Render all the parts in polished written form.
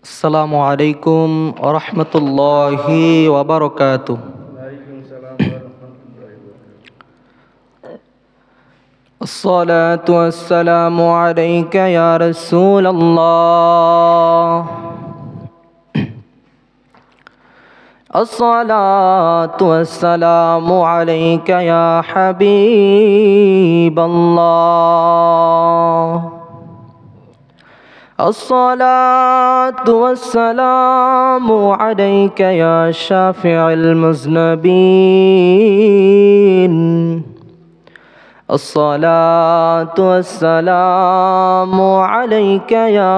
আসসালামু আলাইকুম ওয়া রাহমাতুল্লাহি ওয়া বারাকাতুহু। الصلاة والسلام عليك يا رسول الله. الصلاة والسلام عليك يا حبيب الله. الصلاة والسلام عليك يا شافع المذنبين. الصلاة والسلام عليك يا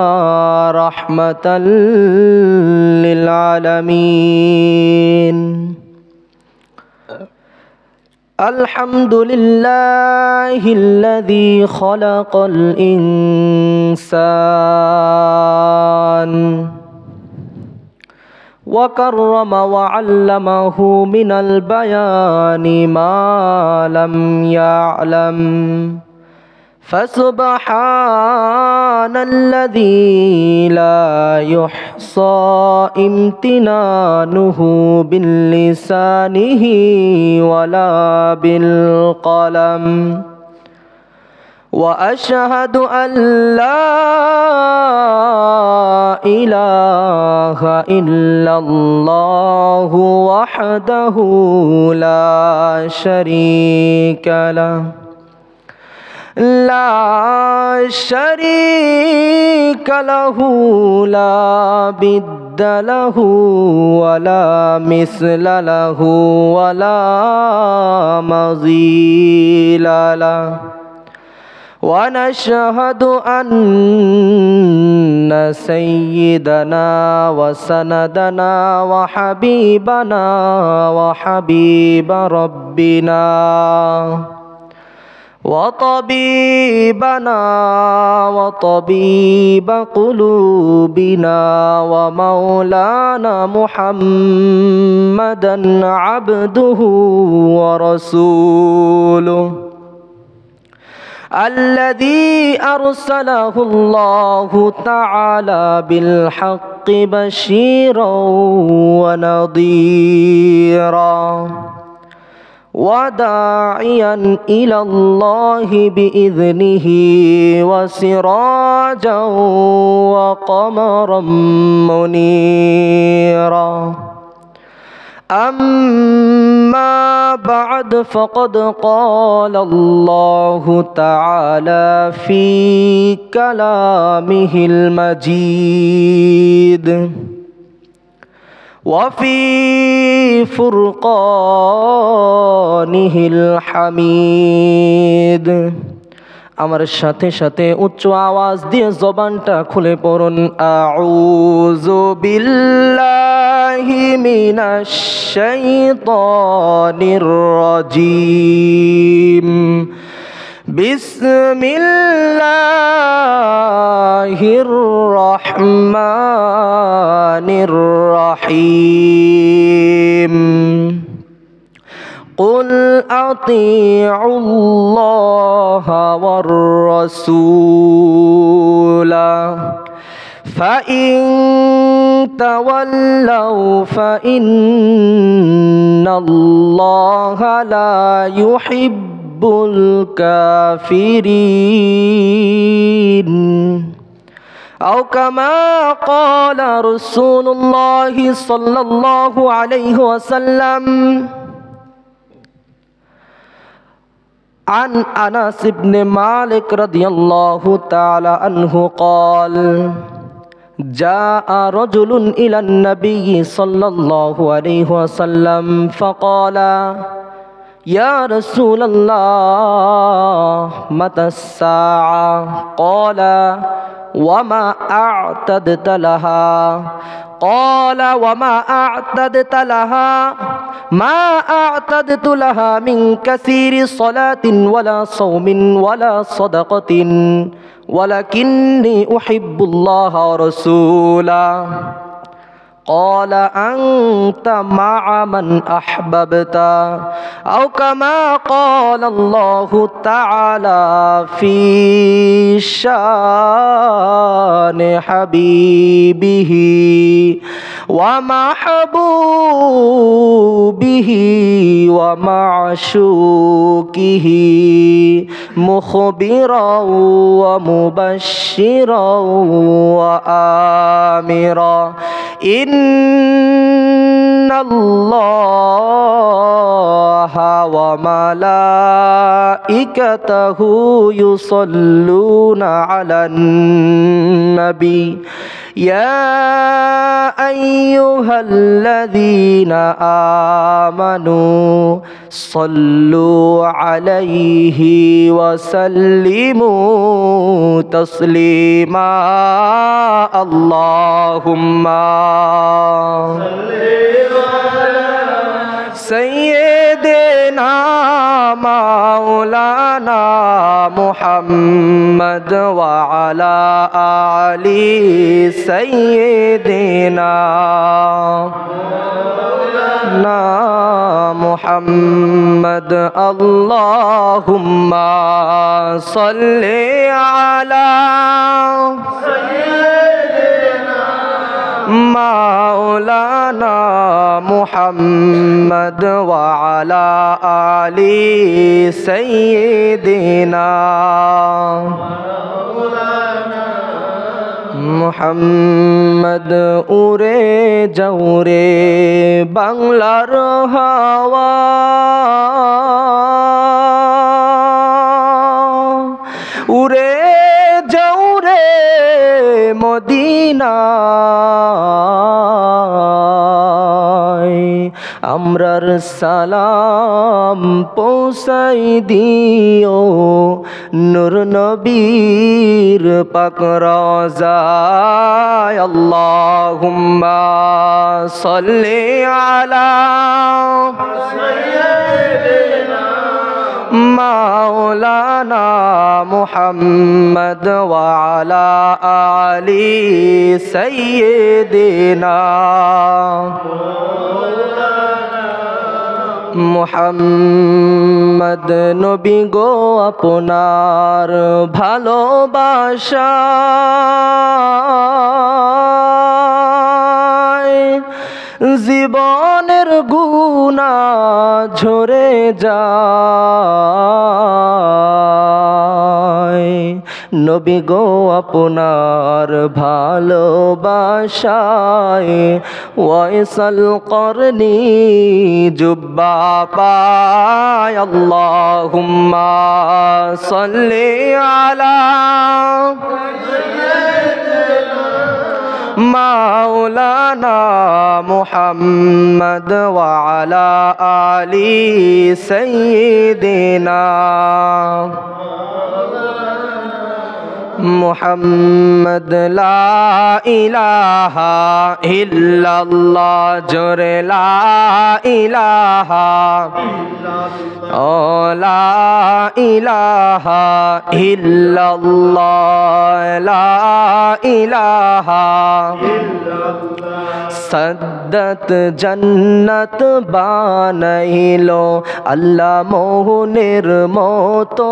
رحمة للعالمين. الحمد لله الذي خلق الإنسان وكرم وعلمه من البيان ما لم يعلم، فسبحان الذي لا يحصى امتنانه باللسانه ولا بالقلم، وأشهد أن لا إله إلا الله وحده لا شريك له لا شريك له لا ضد له ولا مثل له ولا مثيل له، ونشهد أن سيدنا وسندنا وحبيبنا وحبيب ربنا وطبيبنا وطبيب قلوبنا ومولانا محمدا عبده ورسوله الذي أرسله الله تعالى بالحق بشيرا ونذيرا وداعيا إلى الله بإذنه وسراجا وقمرا منيرا. أما بعد، فقد قال الله تعالى في كلامه المجيد وفي فرقانه الحميد। আমার সাথে সাথে উচ্চ আওয়াজ দিয়ে জবানটা খুলে পড়ুন, আউযু বিল্লাহি মিনাশ শাইতানির রাজিম। বিসমিল্লাহির রহমানির রহিম। قل أطيعوا الله والرسول فإن تولوا فإن الله لا يحب الكافرين، أو كما قال رسول الله صلى الله عليه وسلم. عن أنس بن مالك رضي الله تعالى عنه قال: جاء رجل إلى النبي صلى الله عليه وسلم فقال: يا رسول الله متى الساعة؟ قال: وما أعتدت لها؟ قال: وما أعتدت لها؟ ما أعتدت لها من كثير صلاة ولا صوم ولا صدقة ولكني أحب الله ورسوله. قال: أنت مع من أحببت، أو كما قال الله تعالى في شأن حبيبه ومحبوبه ومعشوقه مخبرا ومبشرا وآمرا إن الله وملائكته يصلون على النبي يا أيها الذين آمنوا صلوا عليه وسلموا تسليما اللهم سيدنا مولانا محمد وعلى آل سيدنا محمد اللهم صل على مولانا محمد وعلى آل سيدنا محمد উড়ে যাও রে বাংলার হাওয়া উড়ে যাও রে মদিনায় আমরার সালাম পৌঁছাই দিও নূর নবীর পাক রওজায় আল্লাহুম্মা সাল্লি আলা মাওলানা মুহাম্মদ ওয়া আলা আলি সাইয়্যিদিনা মুহাম্মদ নবী গো আপনার ভালোবাসায় জীবনের গুনাহ ঝরে যায় নবী গো আপনার ভালোবাসায় ওয়াইসাল করনি জুব্বা পায় আল্লাহুম্মা সাল্লি আলা মাওলানা মুহাম্মদ ওয়া আলা আলি সাইয়্যিদিনা মুহাম্মদ লা ইলাহা ইল্লাল্লাহ জোরে লা ইলাহা ও লা ইলাহা ইল্লাল্লাহ লা ইলাহা সদ্দত জন্নত বানাইলো আল্লাহ মোহনের মতো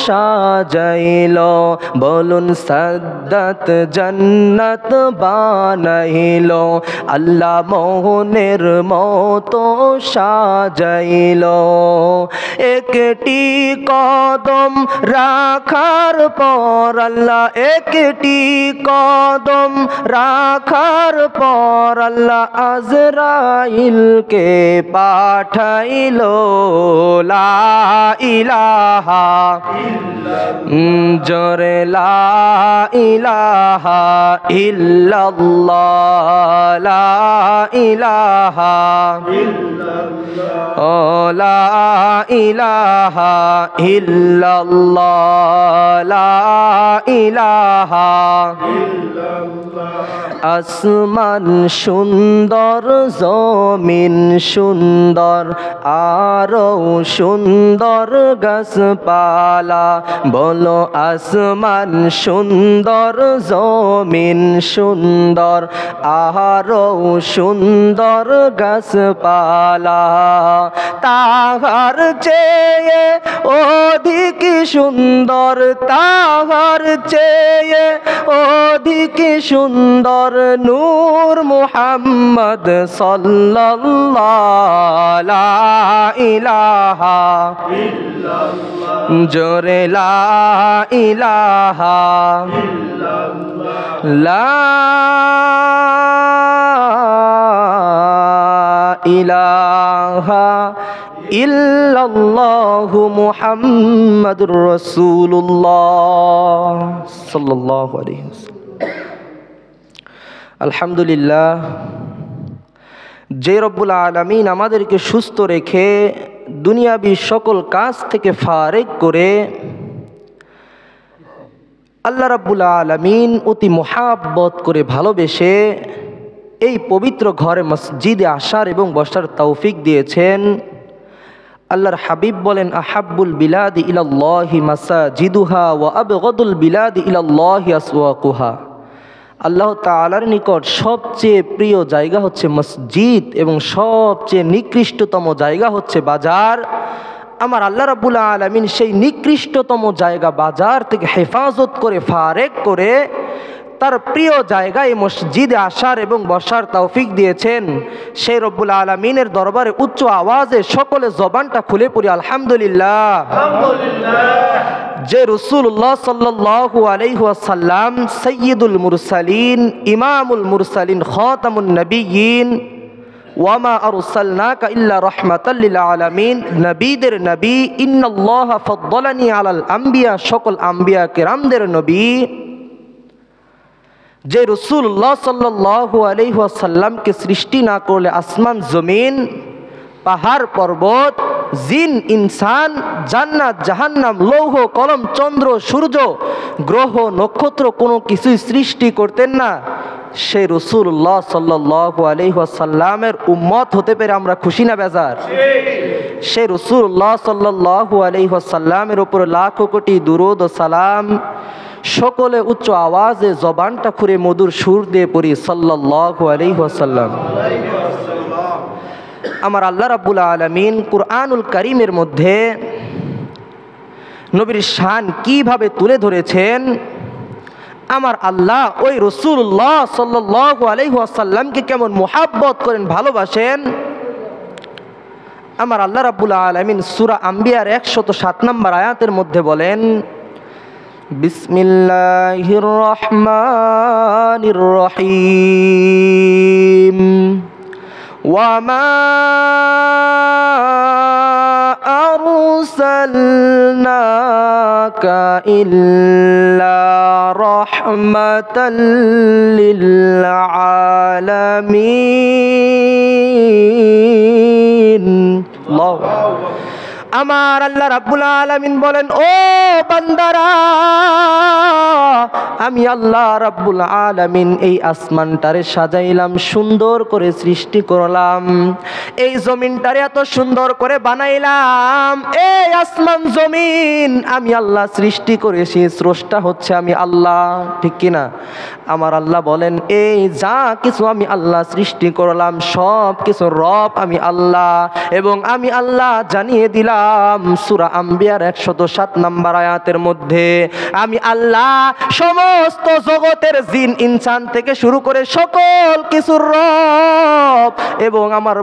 সাজাইলো বলুন সদ্দত জন্নত বানাইলো আল্লাহ মোহনের মতো সাজাইলো একটি কদম রাখার পর আল্লাহ একটি কদম রাখার পর আল্লাহ আজরাইলকে পাঠাইলো লা ইলাহা জোরে লা ইলাহা ইল্লাল্লাহ লা ইলাহা ও লা ইলাহা ইল্লাল্লাহ লা ইলাহা আসমান সুন্দর জমিন সুন্দর আরো সুন্দর গাছপালা বলো আসমান সুন্দর সুন্দর জমিন সুন্দর আরো সুন্দর গাছপালা, তাহার চেয়ে অধিক সুন্দর, তাহার চেয়ে অধিক সুন্দর নূর মুহাম্মদ সাল্লাল্লাহু লা ইলাহা ইল্লাল্লাহ, জোরে লা ইলাহা ইল্লাল্লাহ, লা ইলাহা ইল্লাল্লাহু মুহাম্মাদুর রাসূলুল্লাহ সাল্লাল্লাহু আলাইহি ওয়াসাল্লাম। আলহামদুলিল্লাহ, যে রব্বুল আলামিন আমাদেরকে সুস্থ রেখে দুনিয়াবি সকল কাজ থেকে ফারেক করে আল্লাহ রাব্বুল আলামিন অতি মুহাব্বত করে ভালোবেসে এই পবিত্র ঘরে মসজিদে আসার এবং বসার তৌফিক দিয়েছেন। আল্লাহর হাবিব বলেন, আহাব্বুল বিলাদি ইলাল্লাহি মাসাজিদুহা ওয়া আবগাদুল বিলাদি ইলাল্লাহি আসওয়াকুহা। আল্লাহ তাআলার নিকট সবচেয়ে প্রিয় জায়গা হচ্ছে মসজিদ এবং সবচেয়ে নিকৃষ্টতম জায়গা হচ্ছে বাজার। আমার আল্লাহ রাব্বুল আলামিন সেই নিকৃষ্টতম জায়গা বাজার থেকে হেফাজত করে ফারেক করে তার প্রিয় জায়গায় মসজিদে আসার এবং বসার তৌফিক দিয়েছেন। সেই রব্বুল আলামিনের দরবারে উচ্চ আওয়াজে সকলে জবানটা খুলে পড়ি আলহামদুলিল্লাহ। যে রাসূলুল্লাহ সাল্লাল্লাহু আলাইহি ওয়াসাল্লাম সাইয়্যিদুল মুরসালিন, ইমামুল মুরসালিন, খাতামুন নবিয়্যিন, ওয়ামা আরসালনাকা ইল্লা রাহমাতাল লিল আলামিন, নবীদের নবী, ইন্নাল্লাহা ফাদ্দালানি আলাল আম্বিয়া, সকল আম্বিয়া কিরামদের নবী, যে রাসূলুল্লাহ সাল্লাল্লাহু আলাইহি ওয়াসাল্লামকে সৃষ্টি না করলে আসমান জমিন, পাহাড় পর্বত, জিন ইনসান, জান্নাত জাহান্নাম, লৌহ কলম, চন্দ্র সূর্য, গ্রহ নক্ষত্র কোনো কিছুই সৃষ্টি করতেন না। সেই রাসূলুল্লাহ সাল্লাল্লাহু আলাইহি ওয়াসাল্লামের উম্মত হতে পেরে আমরা খুশি না বেজার? সেই রাসূলুল্লাহ সাল্লাল্লাহু আলাইহি ওয়াসাল্লামের উপর লাখো কোটি দুরূদ ও সালাম। সকলে উচ্চ আওয়াজে জবানটা খুলে মধুর সুর দিয়ে পড়ি সাল্লাল্লাহু আলাইহি ওয়াসাল্লাম। আমার আল্লাহ রাব্বুল আলামিন কুরআনুল কারীমের মধ্যে নবীর শান কিভাবে তুলে ধরেছেন, আমার আল্লাহ ওই রাসূলুল্লাহ সাল্লাল্লাহু আলাইহি ওয়াসাল্লামকে কেমন মুহাব্বত করেন, ভালোবাসেন। আমার আল্লাহ রাব্বুল আলামিন সূরা আম্বিয়ার 107 নম্বর আয়াতের মধ্যে বলেন, বিসমিল্লাহির রহমানির রহিম, ওয়ামা আরসালনাকা ইল্লা রাহমাতাল লিল আলামিন। আমার আল্লাহ রাব্বুল আলামিন বলেন, ও বান্দারা, আমি আল্লাহ রাব্বুল আলামিন এই আসমানটারে সাজাইলাম, সুন্দর করে সৃষ্টি করলাম, এই জমিনটারে এত সুন্দর করে বানাইলাম। এই আসমান জমিন আমি আল্লাহ সৃষ্টি করেছি, স্রষ্টা হচ্ছে আমি আল্লাহ, ঠিক কিনা? আমার আল্লাহ বলেন, এই যা কিছু আমি আল্লাহ সৃষ্টি করলাম সব কিছু রব আমি আল্লাহ। এবং আমি আল্লাহ জানিয়ে দিলাম সূরা আম্বিয়ার 107 নম্বর আয়াতের মধ্যে, আমি আল্লাহ সমস্ত জগতের জিন ইনসান থেকে শুরু করে সকল কিছুর রব, এবং আমার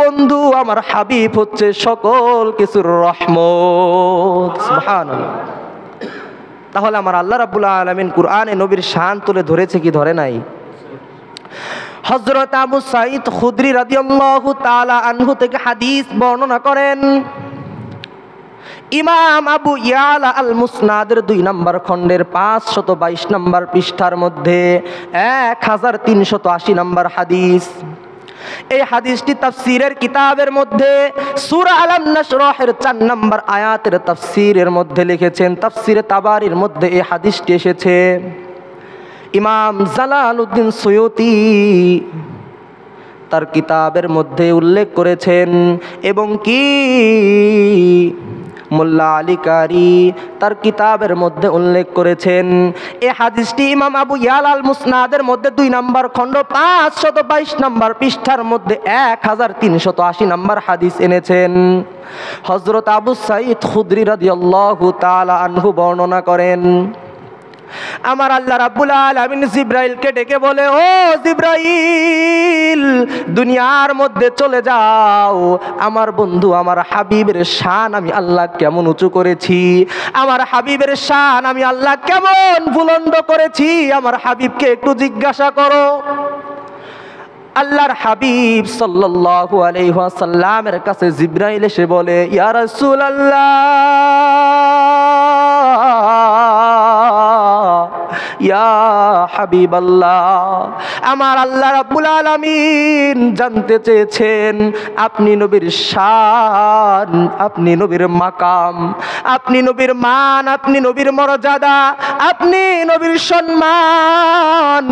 বন্ধু আমার হাবিব হচ্ছে সকল কিছুর রহমত। সুবহানাল্লাহ। তাহলে আমার আল্লাহ রাব্বুল আলামিন কুরআনে নবীর শান তুলে ধরেছে কি ধরে নাই? হযরত আবু সাঈদ খুদরি রাদিয়াল্লাহু তাআলা আনহু থেকে হাদিস বর্ণনা করেন, ইমাম আবু ইয়ালা আল মুসনাদের 2 নম্বর খণ্ডের 522 নম্বর পৃষ্ঠার মধ্যে 1380 নম্বর হাদিস। এই হাদিসটি তাফসীরের কিতাবের মধ্যে সূরা আলাম নাশরাহের 4 নম্বর আয়াতের তাফসীরের মধ্যে লিখেছেন, তাফসীরে তাবারির মধ্যে এই হাদিসটি এসেছে। ইমাম জালালউদ্দিন সুয়ুতি তার কিতাবের মধ্যে উল্লেখ করেছেন, এবং কি মোল্লা আলী কারি তার কিতাবের মধ্যে উল্লেখ করেছেন। এই হাদিসটি ইমাম আবু ইয়ালা আল মুসনাদের মধ্যে 2 নম্বর খণ্ড 522 নম্বর পৃষ্ঠার মধ্যে 1380 নম্বর হাদিস এনেছেন। হযরত আবু সাঈদ খুদরি রাদিয়াল্লাহু তাআলা আনহু বর্ণনা করেন, আমার আল্লাহ রাব্বুল আলামিন জিবরাইলকে ডেকে বলে, ও জিবরাইল, দুনিয়ার মধ্যে চলে যাও, আমার বন্ধু আমার হাবিবের শান আমি আল্লাহ কেমন উঁচু করেছি, আমার হাবিবের শান আমি আল্লাহ কেমন বুলন্দ করেছি, আমার হাবিবকে একটু জিজ্ঞাসা করো। আল্লাহর হাবিব সাল্লাল্লাহু আলাইহি ওয়াসাল্লামের কাছে জিবরাইল এসে বলে, ইয়া রাসূলুল্লাহ, ইয়া হাবিবাল্লাহ, আমার আল্লাহ রাব্বুল আলামিন জানতে চেয়েছেন আপনি নবীর শান, আপনি নবীর মাকাম, আপনি নবীর মান, আপনি নবীর মর্যাদা, আপনি নবীর সম্মান,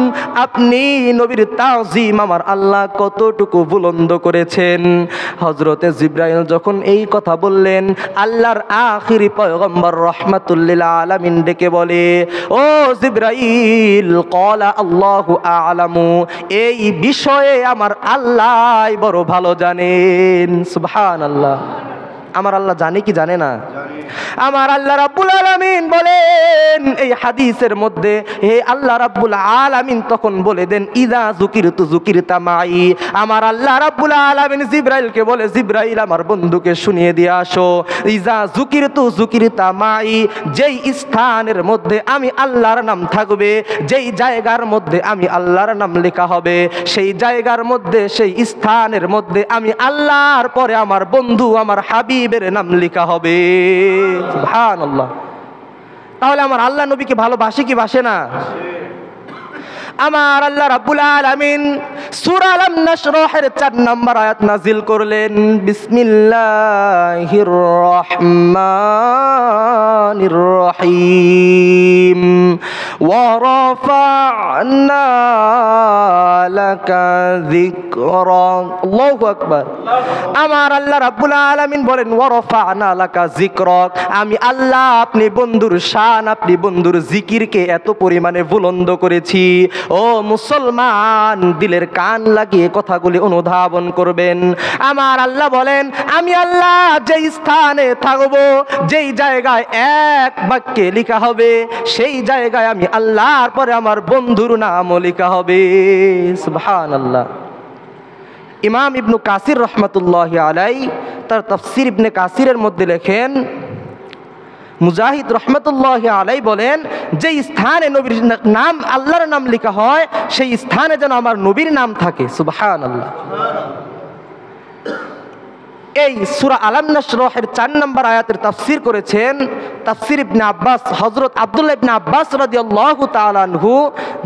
আপনি নবীর তাজিম আমার আল্লাহ কতটুকু বুলন্দ করেছেন। হযরতে জিবরাইল যখন এই কথা বললেন, আল্লাহর আখিরি পয়গম্বর রাহমাতুল লিল আলামিন ডেকে বলে, ও জিবরাইল, ক্বালা আল্লাহু আ'লামু, এই বিষয়ে আমার আল্লাহই বড় ভালো জানেন। সুবহানাল্লাহ। আমার আল্লাহ জানে কি জানে না? আমার আল্লাহ রাব্বুল আলামিন বলেন এই হাদিসের মধ্যে, হে আল্লাহ রাব্বুল আলামিন তখন বলে দেন, ইযা যুকিরতু যুকিরতা মাই। আমার আল্লাহ রাব্বুল আলামিন জিবরাইলকে বলে, জিবরাইল আমার বন্ধুকে শুনিয়ে দিয়ে আসো, ইযা যুকিরতু যুকিরতা মাই, যেই স্থানের মধ্যে আমি আল্লাহর নাম থাকবে, যেই জায়গার মধ্যে আমি আল্লাহর নাম লেখা হবে, সেই জায়গার মধ্যে, সেই স্থানের মধ্যে আমি আল্লাহর পরে আমার বন্ধু আমার হাবিবের নাম লেখা হবে। সুবহানাল্লাহ। তাহলে আমার আল্লাহ নবীকে ভালোবাসে কি বাসে না? আমার আল্লাহ রাব্বুল আলামিন সূরা আলাম নাশরাহের 4 নম্বর আয়াত নাজিল করলেন, বিসমিল্লাহির রহমানির রহিম, ওয়া রাফা'না লাকা যিকরাক। আল্লাহু আকবার। আমার আল্লাহ রাব্বুল আলামিন বলেন, ওয়া রাফা'না লাকা যিকরাক, আমি আল্লাহ আপনি বন্ধুর শান, আপনি বন্ধুর জিকিরকে এত পরিমাণে বুলন্দ করেছি। ও মুসলমান, দিলের কান লাগিয়ে কথাগুলি অনুধাবন করবেন। আমার আল্লাহ বলেন, আমি আল্লাহ যেই স্থানে থাকবো, যেই জায়গায় এক বাক্যে লেখা হবে, সেই জায়গায় আমি আল্লাহর পরে আমার বন্ধুর নামও লেখা হবে। সুবহানাল্লাহ। ইমাম ইবনু কাসির রহমাতুল্লাহি আলাইহি তার তাফসীর ইবনে কাসিরের মধ্যে লেখেন, মুজাহিদ রহমতুল্লাহ আলাই বলেন, যে স্থানে নবীর নাম আল্লাহর নাম লেখা হয়, সেই স্থানে যেন আমার নবীর নাম থাকে। সুবহানাল্লাহ। এই সূরা আলাম নাশরাহের 4 নম্বর আয়াতের তাফসীর করেছেন তাফসীর ইবনে আব্বাস, হযরত আব্দুল্লাহ ইবনে আব্বাস রাদিয়াল্লাহু তাআলা আনহু,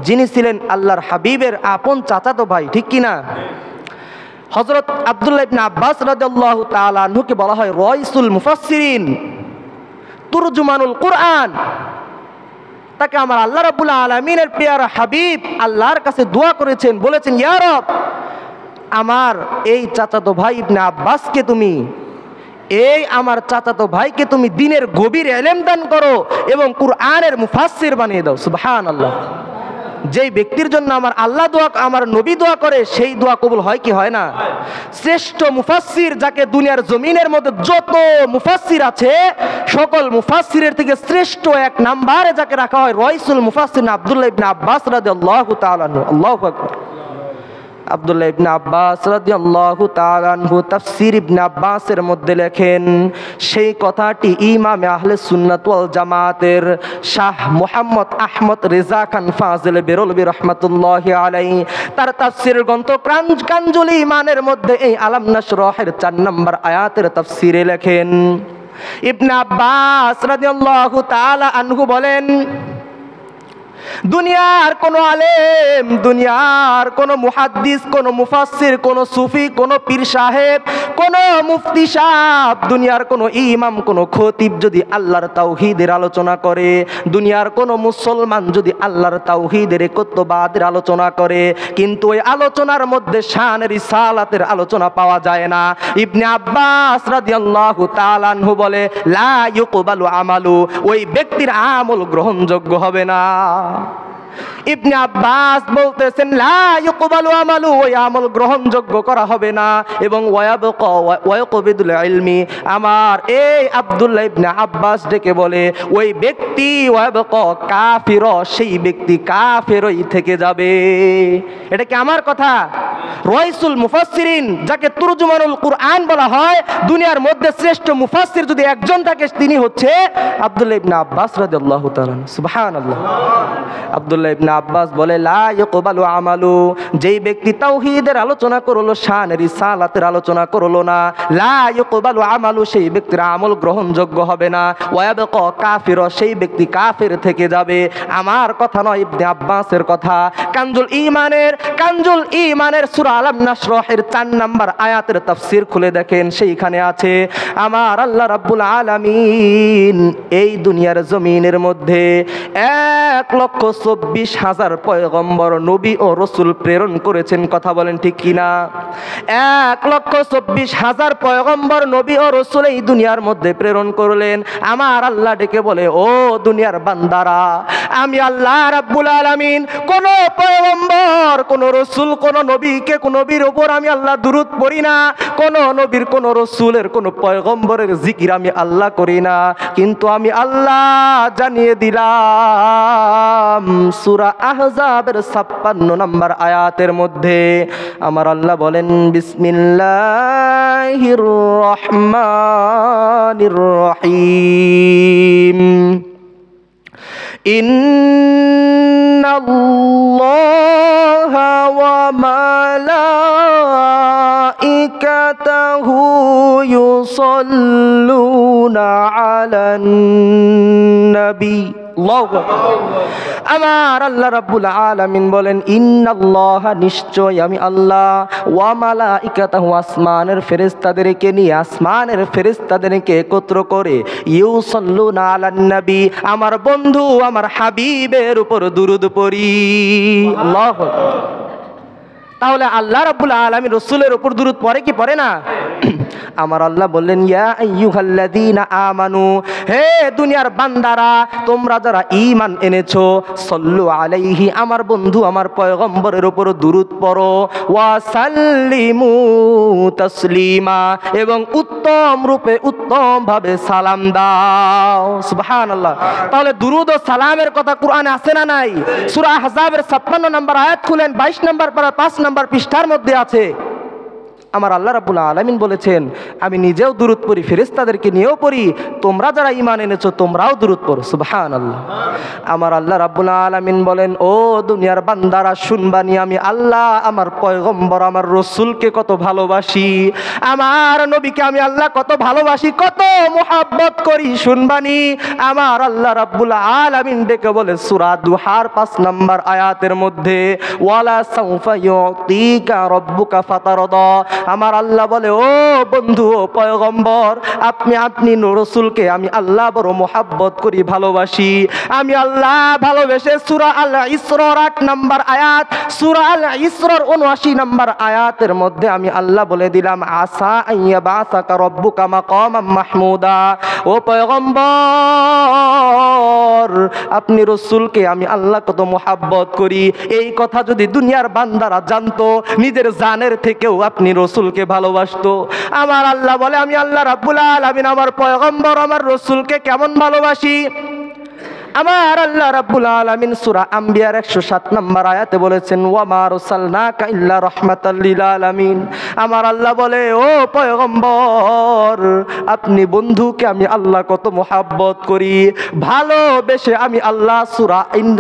যিনি ছিলেন আল্লাহর হাবিবের আপন চাচাতো ভাই, ঠিক কি না? হযরত আব্দুল্লাহ ইবনে আব্বাস রাদিয়াল্লাহু তাআলা আনহুকে বলা হয় রাইসুল মুফাসসিরিন, তুরজুমানুল কুরআন। তাকে আমার আল্লাহ রাব্বুল আলামিনের পেয়ারা হাবিব আল্লাহর কাছে দোয়া করেছেন, বলেছেন, ইয়া রব, আমার এই চাচাতো ভাই ইবনে আব্বাসকে তুমি, এই আমার চাচাতো ভাইকে তুমি দিনের গভীর ইলম দান করো এবং কুরআনের মুফাসসির বানিয়ে দাও। সুবহানাল্লাহ। যেই ব্যক্তির জন্য আমার আল্লাহ দোয়া, আমার নবী দোয়া করে, সেই দোয়া কবুল হয় কি হয় না? শ্রেষ্ঠ মুফাসসির, যাকে দুনিয়ার জমিনের মধ্যে যত মুফাসসির আছে, সকল মুফাসসিরের থেকে শ্রেষ্ঠ 1 নম্বরে যাকে রাখা হয়, রাইসুল মুফাসসির আব্দুল্লাহ ইবনে আব্বাস রাদিয়াল্লাহু তাআলা আনহু। আল্লাহু আকবার। আব্দুল্লাহ ইবনে আব্বাস রাদিয়াল্লাহু তাআলা আনহু তাফসীর ইবনে আব্বাসের মধ্যে লেখেন, সেই কথাটি ইমামে আহলে সুন্নাত ওয়াল জামাতের শাহ মুহাম্মদ আহমদ রেজা খান ফাজিল বেরলভী রাহমাতুল্লাহি আলাইহি তার তাফসীর গ্রন্থ কানজুল ঈমানের মধ্যে এই আলাম নাশরাহের 4 নম্বর আয়াতের তাফসীরে লেখেন, ইবনে আব্বাস রাদিয়াল্লাহু তাআলা আনহু বলেন, দুনিয়ার কোনো আলেম, দুনিয়ার কোনো মুহাদ্দিস, কোনো মুফাসসির, কোনো সুফি, কোনো পীর সাহেব, কোনো মুফতি সাহেব, দুনিয়ার কোনো ইমাম, কোনো খতিব যদি আল্লাহর তাওহীদের আলোচনা করে, দুনিয়ার কোনো মুসলমান যদি আল্লাহর তাওহীদের একত্ববাদের আলোচনা করে, কিন্তু ওই আলোচনার মধ্যে শান রিসালাতের আলোচনা পাওয়া যায় না। ইবনে আব্বাস রাদিয়াল্লাহু তাআলা আনহু বলে, লা ইউকবালু আমালু, ওই ব্যক্তির আমল গ্রহণযোগ্য হবে না। ইবনে আব্বাস বলতেছেন, লা ইউকবালু আমালু, ওই আমল গ্রহণযোগ্য করা হবে না। এবং ওয়ায়াবকা ওয়ায়াকবিদুল ইলমি, আমার এই আব্দুল্লাহ ইবনে আব্বাস ডেকে বলে, ওই ব্যক্তি ওয়ায়াবকা কাফির, সেই ব্যক্তি কাফেরই থেকে যাবে। এটা কি আমার কথা? রাইসুল মুফাসসিরিন, যাকে তুরজুমানুল কুরআন বলা হয়, দুনিয়ার মধ্যে শ্রেষ্ঠ মুফাসসির যদি একজন থাকে, তিনি হচ্ছে আব্দুল্লাহ ইবনে আব্বাস রাদিয়াল্লাহু তাআলা। সুবহানাল্লাহ। আব্দুল্লাহ ইবনে আব্বাস বলে, লা ইউকবালু আমালু, যেই ব্যক্তি তাওহীদের আলোচনা করলো, শান রিসালাতের আলোচনা করলো না, লা ইউকবালু আমালু, সেই ব্যক্তির আমল গ্রহণযোগ্য হবে না। ওয়ায়াবকা কাফির, সেই ব্যক্তি কাফের থেকে যাবে। আমার কথা নয়, ইবনে আব্বাসের কথা। কানজুল ঈমানের সূরা আলাম নাশরাহের 4 নম্বর আয়াতের তাফসীর খুলে দেখেন, সেইখানে আছে, আমার আল্লাহ রাব্বুল আলামিন এই দুনিয়ার জমিনের মধ্যে 1,24,000 পয়গম্বর, নবী ও রসুল প্রেরণ করেছেন। কথা বলেন ঠিক কিনা? 1,24,000 পয়গম্বর, নবী ও রসুল এই দুনিয়ার মধ্যে প্রেরণ করলেন। আমার আল্লাহ ডেকে বলে, ও দুনিয়ার বান্দারা, আমি আল্লাহ রাব্বুল আলামিন কোন পয়গম্বর, কোন রসুল, কোন নবীকে, কোন নবীর উপর আমি আল্লাহ দুরূদ পড়ি না। কোন নবীর, কোন রসুলের, কোন পয়গম্বরের জিকির আমি আল্লাহ করি না। কিন্তু আমি আল্লাহ জানিয়ে দিলাম, সূরা আহজাবের 56 নম্বর আয়াতের মধ্যে আমার আল্লাহ বলেন, বিসমিল্লাহির রহমানির রহিম, ইন্নাল্লাহা ওয়া মালাইকাতাহু ইউসাল্লুনা আলান নবী। আমার আল্লাহ রাব্বুল আলামিন বলেন, ইন্নাল্লাহা, নিশ্চয় আমি আল্লাহ, ওয়া মালাইকাতাহু, আসমানের ফেরেশতাদেরকে নিয়ে, আসমানের ফেরেশতাদেরকে একত্র করে, ইউসাল্লুনা আলান নবী, আমার বন্ধু, আমার হাবিবের উপর দুরূদ পড়ি। আল্লাহু আকবার। তাহলে আল্লাহ রাব্বুল আলামিন রাসূলের উপর দুরূদ পড়ে কি পড়ে না? আমার আল্লাহ বললেন, ইয়া আইয়ুহাল্লাযীনা আমানু, হে দুনিয়ার বান্দারা, তোমরা যারা ঈমান এনেছো, সাল্লু আলাইহি, আমার বন্ধু, আমার পয়গম্বরের উপর দুরূদ পড়ো, ওয়া সাল্লিমু তাসলিমা, এবং উত্তম রূপে, উত্তম ভাবে সালাম দাও। সুবহানাল্লাহ। তাহলে দুরূদ ও সালামের কথা কোরআনে আছে না নাই? সূরা আহজাবের 56 নম্বর আয়াত খুলেন, 22 নম্বর পারা 5 নম্বর পৃষ্ঠার মধ্যে আছে। আমার আল্লাহ রাব্বুল আলামিন বলেছেন, আমি নিজেও দুরূদ পড়ি, ফেরেশতাদেরকে নিয়েও পড়ি, তোমরা যারা ঈমান এনেছো তোমরাও দুরূদ পড়ো। সুবহানাল্লাহ। আমার আল্লাহ রাব্বুল আলামিন বলেন, ও দুনিয়ার বান্দারা, শুনবানি, আমি আল্লাহ আমার পয়গম্বর, আমার রাসূলকে কত ভালোবাসি, আমার নবীকে আমি আল্লাহ কত ভালোবাসি, কত মুহাব্বত করি, শুনবানি। আমার আল্লাহ রাব্বুল আলামিন ডেকে বলে সূরা দুহার 5 নম্বর আয়াতের মধ্যে, ওয়ালা সাউফা ইউতিকা রাব্বুকা ফাতারদা, আমার আল্লাহ বলে, ও বন্ধু, ও পয়গম্বর, আপনি রাসূলকে আমি আল্লাহ বড় মুহাব্বত করি, ভালোবাসি। আমি আল্লাহ ভালোবেসে সূরা আল ইসরার 8 নম্বর আয়াত, সূরা আল ইসরার 79 নম্বর আয়াতের মধ্যে আমি আল্লাহ বলে দিলাম, আসা আইয়াবাসাকা রাব্বুকা মাকামাম মাহমুদা, ও পয়গম্বর, আপনি রাসূলকে আমি আল্লাহ কত মুহাব্বত করি। এই কথা যদি দুনিয়ার বান্দারা জানতো, নিজের জানের থেকেও আপনি রাসূলকে ভালোবাসতো। আমার আল্লাহ বলে, আমি আল্লাহ রাব্বুল আলামিন আমার পয়গম্বর, আমার রাসূলকে কেমন ভালোবাসি। আমার আল্লাহ রাব্বুল আলামিন সূরা আম্বিয়ার 107 নম্বর আয়াতে বলেছেন, ওয়া মা আরসালনাকা ইল্লা রাহমাতাল লিল আলামিন, আমার আল্লাহ বলে, ও পয়গম্বর, আপনি বন্ধুকে আমি আল্লাহ কত মুহাব্বত করি, ভালোবেসে আমি আল্লাহ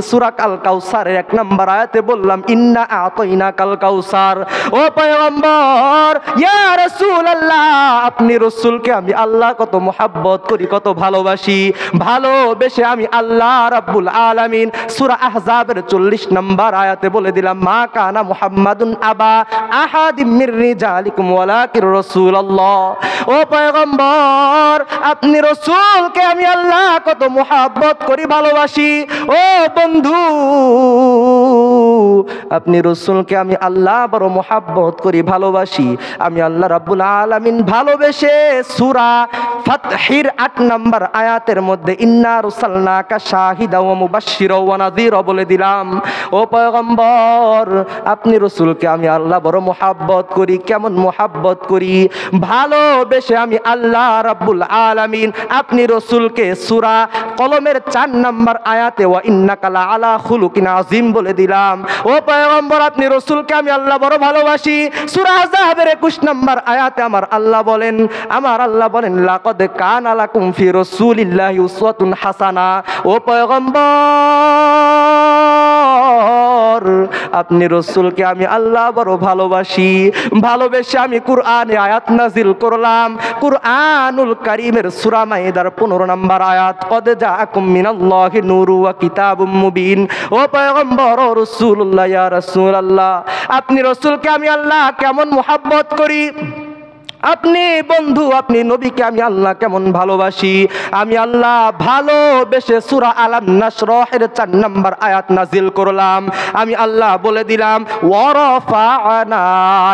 সূরা আল কাউসারের 1 নম্বর আয়াতে বললাম, ইন্না আতাইনাকাল কাউসার, ও পয়গম্বর, ইয়া রাসূলুল্লাহ, আপনি রাসূলকে আমি আল্লাহ কত মুহাব্বত করি, কত ভালোবাসি, ভালোবেসে আমি আল্লাহ আল্লাহ রাব্বুল আলামিন সূরা আহজাবের 40 নম্বর আয়াতে বলে দিলাম, মা কানা মুহাম্মাদুন আবা আহাদিম মির রিজালিকুম ওয়ালাকির রাসূলুল্লাহ। ও পয়গম্বর, আপনি রাসূলকে আমি আল্লাহ কত মুহাব্বত করি, ভালোবাসি। ও বন্ধু, আপনি রাসূলকে আমি আল্লাহ বড় মুহাব্বত করি, ভালোবাসি। আমি আল্লাহ রাব্বুল আলামিন ভালোবেসে সূরা ফাতহির 8 নম্বর আয়াতের মধ্যে ইন্না আরসালনাকা শাহিদা ওয়া মুবাশশিরা ওয়া নাযীরা বলে দিলাম। ও পয়গম্বর, আপনি রাসূলকে আমি আল্লাহ বড় মুহাব্বত করি। কেমন মুহাব্বত করি? ভালোবেসে আমি আল্লাহ রাব্বুল আলামিন আপনি রাসূলকে সূরা কলমের 4 নম্বর আয়াতে ওয়া ইন্নাকা লাআলা খুলুকিন আযীম বলে দিলাম। ও পয়গম্বর, আপনি রাসূলকে আমি আল্লাহ বড় ভালোবাসি। সূরা আহজাবের 21 নম্বর আয়াতে আমার আল্লাহ বলেন লাকাদ কানা লাকুম ফি রাসূলিল্লাহি উসওয়াতুন হাসানা। ও পয়গম্বর, আপনি রাসূলকে আমি আল্লাহ বড় ভালোবাসি। ভালোবেসে আমি কুরআনে আয়াত নাজিল করলাম। কুরআনুল কারীমের সূরা মাইদার 15 নম্বর আয়াত, কদ জাআকুম মিনাল্লাহি নূরু ওয়া কিতাবুম মুবিন। ও পয়গম্বর, ও রাসূলুল্লাহ, ইয়া রাসূলুল্লাহ, আপনি রাসূলকে আমি আল্লাহ কেমন মুহাব্বত করি। আপনি বন্ধু, আপনি নবীকে আমি আল্লাহ কেমন ভালোবাসি। আমি আল্লাহ ভালোবেসে সূরা আলাম নাশরাহের 4 নম্বর আয়াত নাজিল করলাম। আমি আল্লাহ বলে দিলাম ওয়া রাফা'না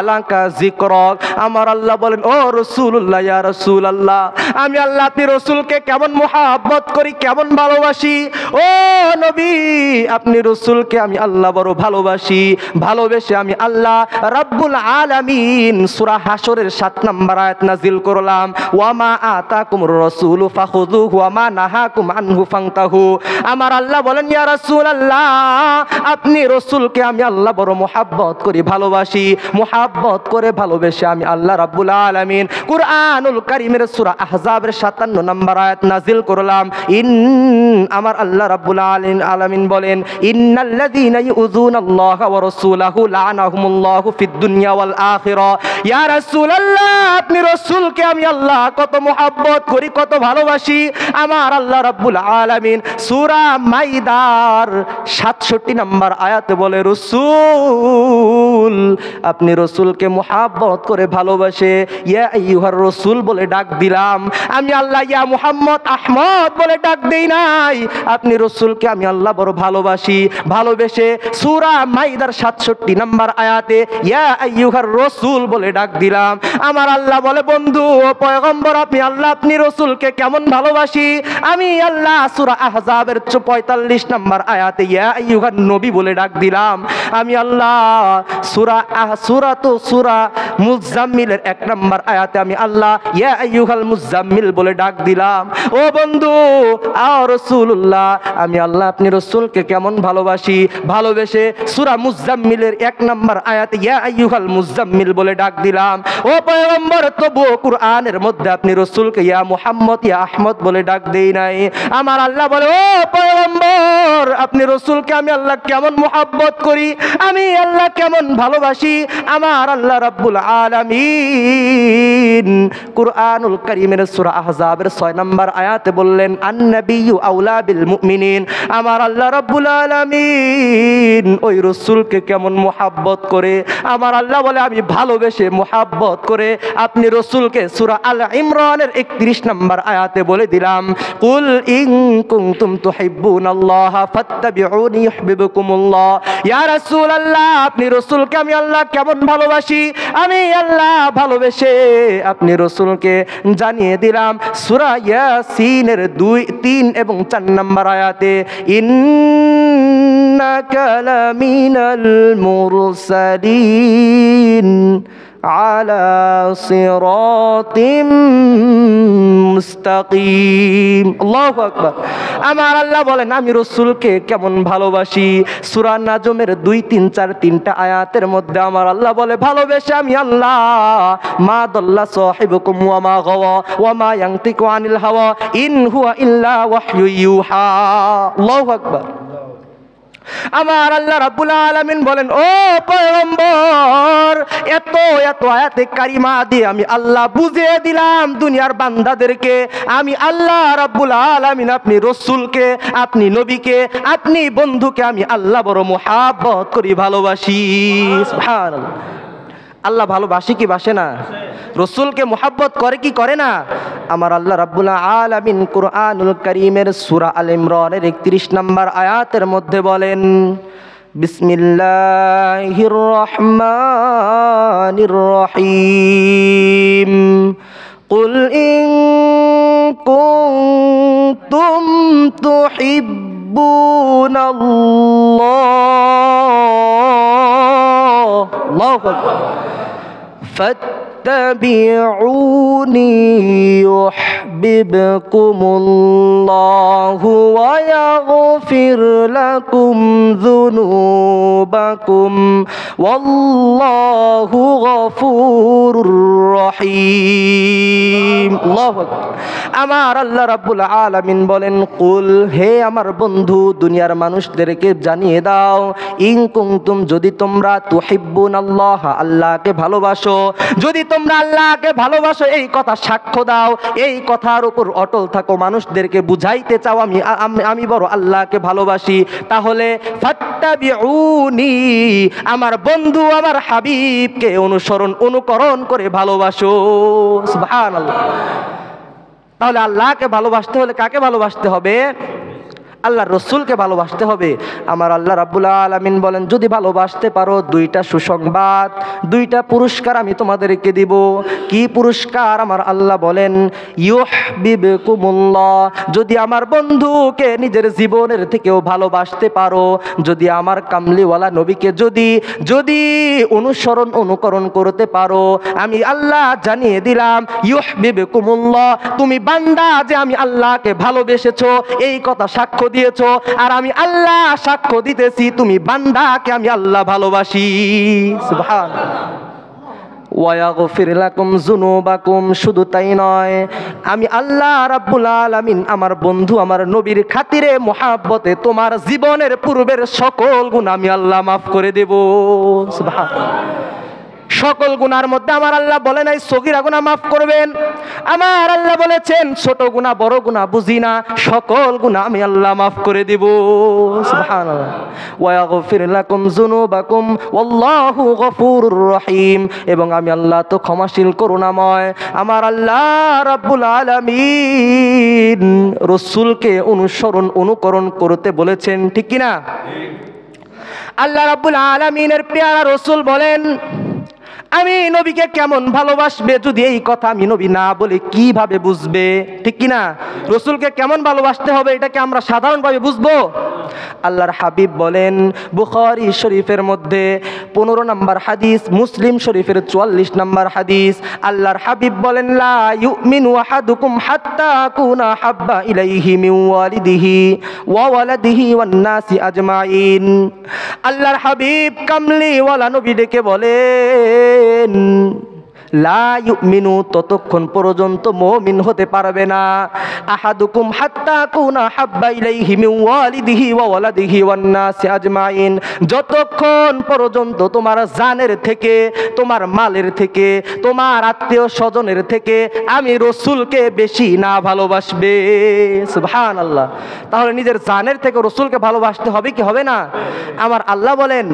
লাকা যিকরাক। আমার আল্লাহ বলেন, ও রাসূলুল্লাহ, ইয়া রাসূলুল্লাহ, আমি আল্লাহ আপনি রাসূলকে কেমন মুহাব্বত করি, কেমন ভালোবাসি। ও নবী, আপনি রাসূলকে আমি আল্লাহ বড় ভালোবাসি। ভালোবেসে আমি আল্লাহ রাব্বুল আলামিন সূরা হাশরের 7 নম্বর আয়াত নাজিল করলাম, ওয়া মা আতাকুমুর রাসূলু ফাখুযুহু ওয়া মা নাহাকুম আনহু ফান্তাহু। আমার আল্লাহ বলেন, ইয়া রাসূলুল্লাহ, আপনি রাসূলকে আমি আল্লাহ বড় মুহাব্বত করি, ভালোবাসি। মুহাব্বত করে ভালোবেসে আমি আল্লাহ রাব্বুল আলামিন কুরআনুল কারীমের সূরা আহজাবের 57 নম্বর আয়াত নাজিল করলাম। আমার আল্লাহ রাব্বুল আলামিন বলেন, ইন্নাল্লাযীনা ইউযুনাল্লাহা ওয়া রাসূলাহু লা'নাহুমুল্লাহু ফিদ দুনিয়া ওয়াল আখিরাহ। ইয়া রাসূলুল্লাহ, আপনি রাসূলকে আমি আল্লাহ কত মুহাব্বত করি, কত ভালোবাসি। আমার আল্লাহ রাব্বুল আলামিন সূরা মাইদার 67 নম্বর আয়াতে বলে, রাসূল, আপনি রাসূলকে মুহাব্বত করে ভালোবাসে ইয়া আইয়ুহার রাসূল বলে ডাক দিলাম। আমি আল্লাহ ইয়া মুহাম্মদ আহমদ বলে ডাক দেই নাই। আপনি রাসূলকে আমি আল্লাহ বড় ভালোবাসি। ভালোবেসে সূরা মাইদার 67 নম্বর আয়াতে ইয়া আইয়ুহার রাসূল বলে ডাক দিলাম। আমার আল্লাহ বলে, বন্ধু ও পয়গম্বর, আপনি আল্লাহ আপনি রাসূলকে কেমন ভালোবাসি। আমি আল্লাহ সূরা আহজাবের 45 নম্বর আয়াতে ইয়া আইয়ুহান নবী বলে ডাক দিলাম। আমি আল্লাহ সূরা মুজাম্মিলের 1 নম্বর আয়াতে আমি আল্লাহ ইয়া আইয়ুহাল মুজাম্মিল বলে ডাক দিলাম। ও বন্ধু, ও রাসূলুল্লাহ, আমি আল্লাহ আপনি রাসূলকে কেমন ভালোবাসি। ভালোবেসে সূরা মুজাম্মিলের 1 নম্বর আয়াতে ইয়া আইয়ুহাল মুজাম্মিল বলে ডাক দিলাম। ও পয়গম্বর, তবু কুরআনের মধ্যে আপনি রাসূলকে ইয়া মুহাম্মদ, ইয়া আহমদ বলে ডাক দেই নাই। আমার আল্লাহ বলে, ও পয়গম্বর, আপনি রাসূলকে আমি আল্লাহ কেমন মুহাব্বত করি, আমি আল্লাহ কেমন ভালোবাসি। আমার আল্লাহ রাব্বুল আলামিন কুরআনুল কারীমের সূরা আহজাবের 6 নম্বর আয়াতে বললেন, আন-নাবিয়্যু আউলা বিল মুমিনিন। আমার আল্লাহ রাব্বুল আলামিন ওই রাসূলকে কেমন মুহাব্বত করে। আমার আল্লাহ বলে, আমি ভালোবেসে মুহাব্বত করে আপনি রাসূলকে সূরা আল ইমরানের 31 নম্বর আয়াতে বলে দিলাম, কুল ইন কুনতুম তুহিব্বুনাল্লাহা ফাত্তাবিউনি ইউহিব্বুকুমুল্লাহ। ইয়া রাসূলুল্লাহ, আপনি রাসূলকে আমি আল্লাহ কেমন ভালোবাসি। আমি আল্লাহ ভালোবেসে আপনি রাসূলকে জানিয়ে দিলাম সূরা ইয়াসিনের 2, 3 এবং 4 নম্বর আয়াতে, ইন্নাকা লামিনাল মুরসালিন আলা সিরাতিম মুস্তাকিম। আল্লাহু আকবার। আমার আল্লাহ বলেন, আমি রাসূলকে কেমন ভালোবাসি। সূরা নাজমের 2, 3, 4 3টা আয়াতের মধ্যে আমার আল্লাহ বলে, ভালোবেসে আমি আল্লাহ মা দাল্লা সাহিবুকুম ওয়া মা গাওয়া ওয়া মা ইয়ানতিকু আনিল হাওয়া ইন হুয়া ইল্লা ওয়াহয়ু ইউহা। আল্লাহু আকবার। আমার আল্লাহ রাব্বুল আলামিন বলেন, ও পয়গম্বর, এত এত আয়াতে কারিমা দিয়ে আমি আল্লাহ বুঝিয়ে দিলাম দুনিয়ার বান্দাদেরকে, আমি আল্লাহ রাব্বুল আলামিন আপনি রাসূলকে, আপনি নবীকে, আপনি বন্ধুকে আমি আল্লাহ বড় মুহাব্বত করি, ভালোবাসি। সুবহানাল্লাহ। আল্লাহ ভালোবাসি কি বাসে না? রাসূলকে মুহাব্বত করে কি করে না? আমার আল্লাহ রাব্বুল আলামিন কুরআনুল কারীমের সূরা আল ইমরানের 31 নম্বর আয়াতের মধ্যে বলেন, বিসমিল্লাহির রহমানির রহিম, কুল ইন কুনতুম তুহিব্বুনাল্লাহ, আল্লাহু আকবার, فاتبعوني يحببكم الله ويغفر لكم ذنوبكم والله غفور رحيم। الله أكبر। আমার আল্লাহ রাব্বুল আলামিন বলেন, কুল, হে আমার বন্ধু দুনিয়ার মানুষদেরকে জানিয়ে দাও, ইন কুনতুম, যদি তোমরা তুহিব্বুনাল্লাহ, আল্লাহকে ভালোবাসো, যদি তোমরা আল্লাহকে ভালোবাসো এই কথা সাক্ষ্য দাও, এই কথার উপর অটল থাকো, মানুষদেরকে বুঝাইতে চাও আমি বড় আল্লাহকে ভালোবাসি, তাহলে ফাত্তাবিউনি, আমার বন্ধু আমার হাবিবকে অনুকরণ করে ভালোবাসো। সুবহানাল্লাহ। তাহলে আল্লাহকে ভালোবাসতে হলে কাকে ভালোবাসতে হবে? আল্লাহর রাসূলকে ভালোবাসতে হবে। আমার আল্লাহ রাব্বুল আলামিন বলেন, যদি ভালোবাসতে পারো দুইটা সুসংবাদ, দুইটা পুরস্কার আমি তোমাদেরকে দিব। কি পুরস্কার? আমার আল্লাহ বলেন, ইউহিব্বুকুমুল্লাহ, যদি আমার বন্ধুকে নিজের জীবনের থেকেও ভালোবাসতে পারো, যদি আমার কামলিওয়ালা নবীকে যদি অনুকরণ করতে পারো, আমি আল্লাহ জানিয়ে দিলাম, ইউহিব্বুকুমুল্লাহ, তুমি বান্দা যে আমি আল্লাহকে ভালোবেসেছো এই কথা সাক্ষ্য দিয়েছো, আর আমি আল্লাহ সাক্ষ্য দিতেছি তুমি বান্দাকে আমি আল্লাহ ভালোবাসি। সুবহানাল্লাহ। ওয়াগফির লাকুম যুনুবাকুম, শুধু তাই নয়, আমি আল্লাহ রাব্বুল আলামিন আমার বন্ধু আমার নবীর খাতিরে মুহাব্বতে তোমার জীবনের পূর্বের সকল গুনাহ আমি আল্লাহ মাফ করে দেব। সুবহানাল্লাহ। সকল গুনার মধ্যে আমার আল্লাহ বলে নাই সগীরা গুনাহ মাফ করবেন, আমার আল্লাহ বলেছেন ছোট গুনাহ বড় গুনাহ বুঝি না, সকল গুনাহ আমি আল্লাহ মাফ করে দেব। সুবহানাল্লাহ। ওয়াগফির লাকুম যুনুবাকুম ওয়াল্লাহু গফুরুর রহিম, এবং আমি আল্লাহ তো ক্ষমাশীল করুণাময়। আমার আল্লাহ রাব্বুল আলামিন রাসূলকে অনুকরণ করতে বলেছেন, ঠিক কি না? আল্লাহ রাব্বুল আলামিনের পেয়ারা রাসূল বলেন, আমি নবীকে কেমন ভালোবাসবে যদি এই কথা আমি নবী না বলে কিভাবে বুঝবে? ঠিক কি না? রাসূলকে কেমন ভালোবাসতে হবে এটাকে আমরা সাধারণভাবে বুঝবো? আল্লাহর হাবিব বলেন, বুখারী শরীফের মধ্যে 15 নম্বর হাদিস, মুসলিম শরীফের 44 নম্বর হাদিস, আল্লাহর হাবিব বলেন, লা ইউমিনু আহাদুকুম হাত্তা আকুনা হাব্বা ইলাইহি মিন ওয়ালিদিহি ওয়া ওয়ালাদিহি ওয়ান নাসি আজমাইন। আল্লাহর হাবিব কামলিওয়ালা নবী ডেকে বলেন, লা ইউমিনু, ততক্ষণ পর্যন্ত মুমিন হতে পারবে না, আহাদুকুম হাত্তা কুনা হাব্বা ইলাইহি মিন ওয়ালিদিহি ওয়া ওয়ালাদিহি ওয়ান নাসি আজমাইন, যতক্ষণ পর্যন্ত তোমার জানের থেকে, তোমার মালের থেকে, তোমার আত্মীয় স্বজনের থেকে আমি রাসূলকে বেশি না ভালোবাসবে। সুবহানাল্লাহ। তাহলে নিজের জানের থেকে রাসূলকে ভালোবাসতে হবে কি হবে না? আমার আল্লাহ বলেন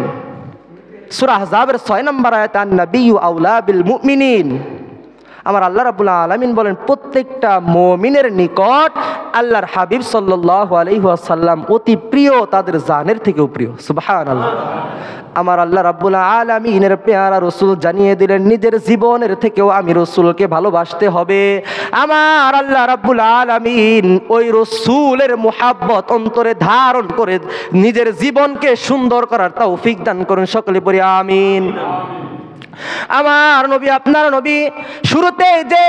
সূরা আহজাবের 6 নম্বর আয়াত, আন-নাবিয়্যু আউলা বিল মুমিনিন, আমার আল্লাহ রাব্বুল আলামিন বলেন প্রত্যেকটা মুমিনের নিকট আল্লাহর হাবিব সাল্লাল্লাহু আলাইহি ওয়াসাল্লাম অতি প্রিয়, তাদের জানের থেকেও প্রিয়। সুবহানাল্লাহ। আমার আল্লাহ রাব্বুল আলামিনের পেয়ারা রাসূল জানিয়ে দিলেন নিজের জীবনের থেকেও আমি রাসূলকে ভালোবাসতে হবে। আমার আল্লাহ রাব্বুল আলামিন ওই রাসূলের মুহাব্বত অন্তরে ধারণ করে নিজের জীবনকে সুন্দর করার তৌফিক দান করুন, সকলে পড়ি আমিন। আমার নবী, আপনার নবী, শুরুতে যে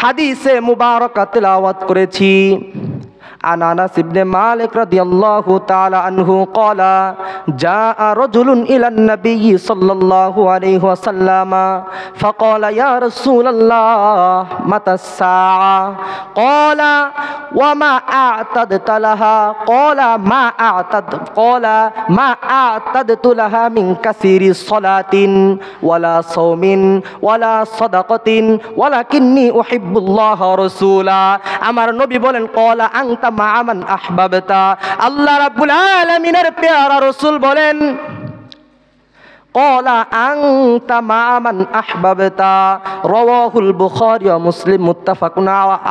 হাদিসে মুবারাকা তেলাওয়াত করেছি, عن أنس بن مالك رضي الله تعالى عنه قال جاء رجل إلى النبي صلى الله عليه وسلم فقال يا رسول الله متى الساعة قال وما أعتدت لها قال ما أعتدت لها من كثير صلاة ولا صوم ولا صدقة ولكني أحب الله رسولا আমার নবী বলেন قال أنت مع من أحببت আল্লাহ রাব্বুল আলামিনের প্যারা রাসূল বলেন قال أنت مع من أحببت رواه البخاري ومسلم متفق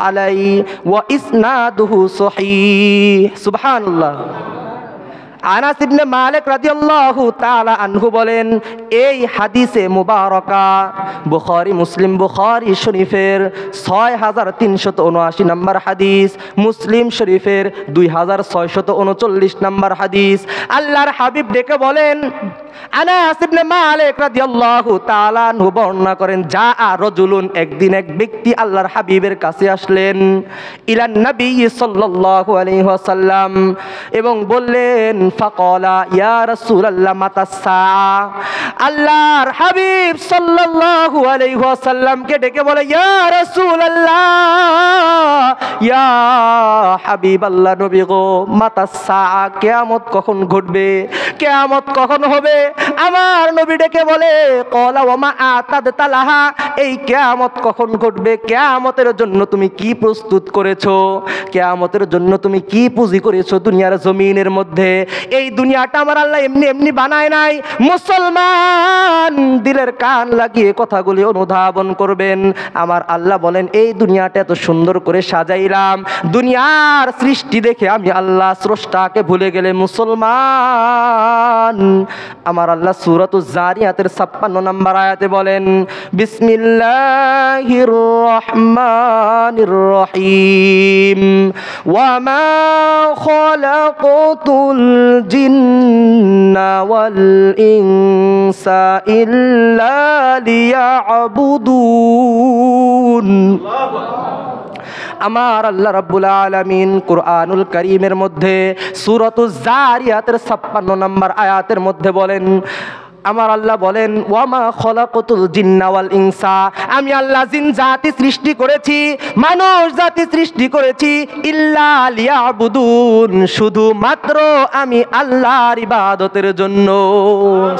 عليه وإسناده صحيح سبحان الله আনাস ইবনে মালিক রাদিয়াল্লাহু তাআলা আনহু বলেন এই হাদিসে মুবারাকা বুখারী শরীফের 6379 নম্বর হাদিস, মুসলিম শরীফের 2639 নম্বর হাদিস। আল্লাহর হাবিব ডেকে বলেন, আনাস ইবনে মালিক রাদিয়াল্লাহু তাআলা আনহু বর্ণনা করেন, জাআ রাজুলুন, একদিন এক ব্যক্তি আল্লাহর হাবিবের কাছে আসলেন, ইলান নবী সাল্লাল্লাহু আলাইহি ওয়াসাল্লাম, এবং বললেন ফাকালা ইয়া রাসূলুল্লাহ মাতাস সাআ। আল্লাহর হাবিব সাল্লাল্লাহু আলাইহি ওয়াসাল্লামকে ডেকে বলে, ইয়া রাসূলুল্লাহ, ইয়া হাবিবাল্লাহ, নবী গো, মাতাস সাআ, কিয়ামত কখন ঘটবে, কিয়ামত কখন হবে? আমার নবী ডেকে বলে, ক্বালা ওয়া মা আতাদতা লাহা, এই কিয়ামত কখন ঘটবে? কিয়ামতের জন্য তুমি কি প্রস্তুত করেছো? কিয়ামতের জন্য তুমি কি পুঁজি করেছো দুনিয়ার জমিনের মধ্যে? এই দুনিয়াটা আমার আল্লাহ এমনি এমনি বানায় নাই। মুসলমান দিলের কান লাগিয়ে কথাগুলি অনুধাবন করবেন। আমার আল্লাহ বলেন, এই দুনিয়াটা এত সুন্দর করে সাজাইলাম, দুনিয়ার সৃষ্টি দেখে আমি আল্লাহ স্রষ্টাকে ভুলে গেলে মুসলমান। আমার আল্লাহ সূরাতুজ জারিয়াতের 56 নম্বর আয়াতে বলেন, বিসমিল্লাহির রহমানির রহিম, ওয়া মা খালাকাতুল জিন্না ওয়াল ইনসা ইল্লা লিয়াবুদুন। আমার আল্লাহ রাব্বুল আলামিন কুরআনুল কারীমের মধ্যে সূরাতুজ জারিয়াতের 56 নম্বর আয়াতের মধ্যে বলেন, আমার আল্লাহ বলেন, ওয়ামা খলাকতুল জিন্না ওয়াল ইনসা, আমি আল্লাহ জিন জাতি সৃষ্টি করেছি, মানুষ জাতি সৃষ্টি করেছি, ইল্লা লিয়াবুদুন, শুধুমাত্র আমি আল্লাহর ইবাদতের জন্য।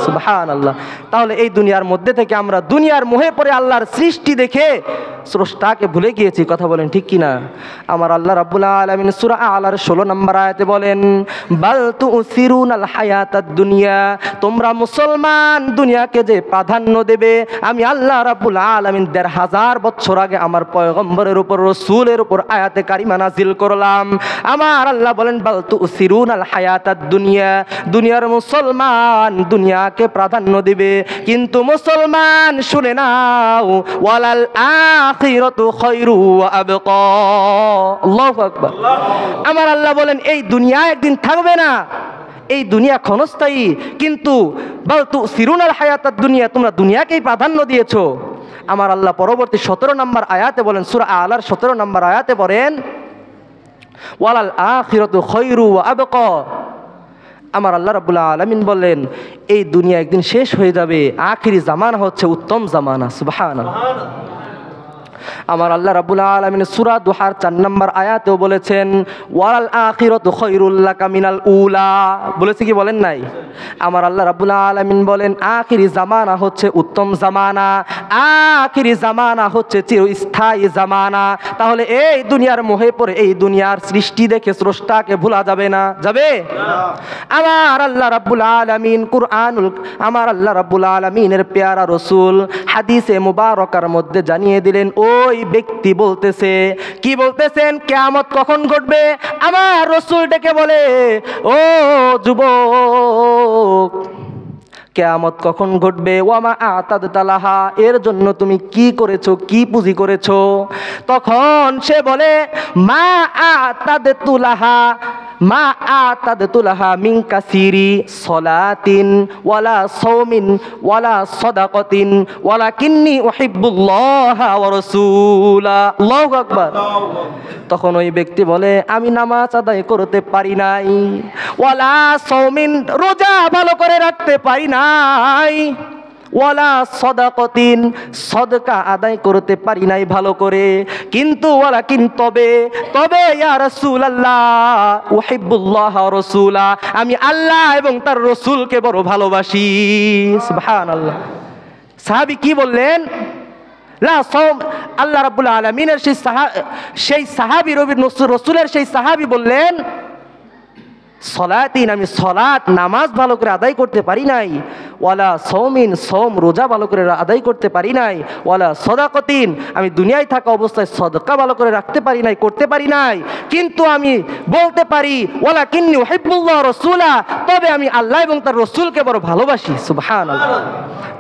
সুবহানাল্লাহ। তাহলে এই দুনিয়ার মধ্যে থেকে আমরা দুনিয়ার মোহে পড়ে আল্লাহর সৃষ্টি দেখে স্রষ্টাকে ভুলে গিয়েছি। কথা বলেন ঠিক কিনা? আমার আল্লাহ রাব্বুল আলামিন সূরা আলার 16 নম্বর আয়াতে বলেন, বাল তুসিরুনাল হায়াতাদ দুনিয়া, তোমরা মুসলমান দুনিয়াকে যে প্রাধান্য দেবে, আমি আল্লাহ রাব্বুল আলামিন ১৫০০ বছর আগে আমার পয়গম্বরের উপর, রাসূলের উপর আয়াতে কারিমা নাজিল করলাম। আমার আল্লাহ বলেন, বাল তুসিরুনাল হায়াতাদ দুনিয়া, দুনিয়ার মুসলমান দুনিয়াকে প্রাধান্য দিবে, কিন্তু মুসলমান শুনে নাও, ওয়ালাল আখিরাতু খায়রু ওয়া আবকা। আল্লাহু আকবার। আমার আল্লাহ বলেন, এই দুনিয়া একদিন থাকবে না, এই দুনিয়া ক্ষণস্থায়ী, কিন্তু বাল তুসিরুনাল হায়াতাদ দুনিয়া, তোমরা দুনিয়াকেই প্রাধান্য দিয়েছো। আমার আল্লাহ পরবর্তী 17 নম্বর আয়াতে বলেন, সূরা আলার 17 নম্বর আয়াতে বলেন, ওয়ালাল আখিরাতু খায়রু ওয়া আবকা। আমার আল্লাহ রাব্বুল আলামিন বলেন, এই দুনিয়া একদিন শেষ হয়ে যাবে, আখিরি জামানা হচ্ছে উত্তম জামানা। সুবহানাল্লাহ। আমার আল্লাহ রাব্বুল আলামিন সূরা দুহার 4 নম্বর আয়াতেও বলেছেন, ওয়ালাল আখিরাতু খায়রুল লাকা মিনাল উলা। বলেছে কি বলেন নাই? আমার আল্লাহ রাব্বুল আলামিন বলেন, আখিরি জামানা হচ্ছে উত্তম জামানা, আখিরি জামানা হচ্ছে চিরস্থায়ী জামানা। তাহলে এই দুনিয়ার মোহে পড়ে এই দুনিয়ার সৃষ্টি দেখে স্রষ্টাকে ভোলা যাবে না? যাবে? আমার আল্লাহ রাব্বুল আলামিন কুরআনুল, আমার আল্লাহ রাব্বুল আলামিনের প্যারা রাসূল হাদিসে মুবারাকার মধ্যে জানিয়ে দিলেন, ওই ব্যক্তি বলতেছে, কি বলতেছেন? কিয়ামত কখন ঘটবে? আমার রাসূল ডেকে বলে, ও যুবক, কিয়ামত কখন ঘটবে? ওয়ামা আতাদতা লাহা, এর জন্য তুমি কি করেছো, কি পুঁজি করেছো? তখন সে বলে, মা আতাদতু লাহা, মা আতাদতু লাহা মিন কাসিরি সলাতিন ওয়ালা সাওমিন ওয়ালা সাদাকাতিন ওয়ালাকিন্নী উহিব্বুল্লাহা ওয়া রাসূলা। আল্লাহু আকবার। তখন ওই ব্যক্তি বলে, আমি নামাজ আদায় করতে পারি নাই, ওয়ালা সাওমিন রোজা ভালো করে রাখতে পারি নাই, ওয়ালা সাদাকাতিন সদকা আদায় করতে পারি নাই ভালো করে, কিন্তু ওয়ালাকিন তবে ইয়া রাসূলুল্লাহ উহিব্বুল্লাহ ওয়া রাসূলা, আমি আল্লাহ এবং তার রাসূলকে বড় ভালোবাসি। সুবহানাল্লাহ। সাহাবী কি বললেন? লা সাওম, আল্লাহ রাব্বুল আলামিনের সেই সাহাবী রাসূলের সেই সাহাবী বললেন, সলাতিন আমি সলাত নামাজ ভালো করে আদায় করতে পারি নাই, ওয়ালা সাওমিন সাওম রোজা ভালো করে আদায় করতে পারি নাই, ওয়ালা সাদাকাতিন আমি দুনিয়ায় থাকা অবস্থায় সদকা ভালো করে রাখতে পারি নাই, করতে পারি নাই, কিন্তু আমি বলতে পারি ওয়ালাকিন্নী উহিব্বুল্লাহ রাসূলা, তবে আমি আল্লাহ এবং তার রাসূলকে বড় ভালোবাসি। সুবহানাল্লাহ।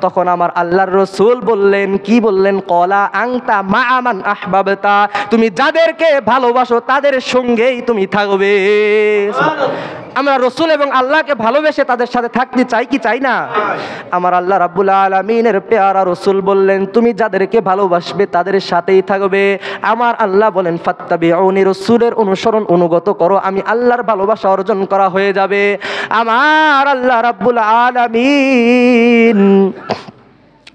তখন আমার আল্লাহর রাসূল বললেন, কি বললেন? ক্বালা আনতা মা'a মান আহবাবতা, তুমি যাদেরকে ভালোবাসো তাদের সঙ্গেই তুমি থাকবে। আমরা রাসূল এবং আল্লাহকে ভালোবেসে তাদের সাথে থাকতে চাই কি চাই না? আমার আল্লাহ রাব্বুল আলামিনের পেয়ারা রাসূল বললেন, তুমি যাদেরকে ভালোবাসবে তাদের সাথেই থাকবে। আমার আল্লাহ বলেন, ফাত্তাবিউনি, রাসূলের অনুসরণ অনুগত করো, আমি আল্লাহর ভালোবাসা অর্জন করা হয়ে যাবে। আমার আল্লাহ রাব্বুল আলামিন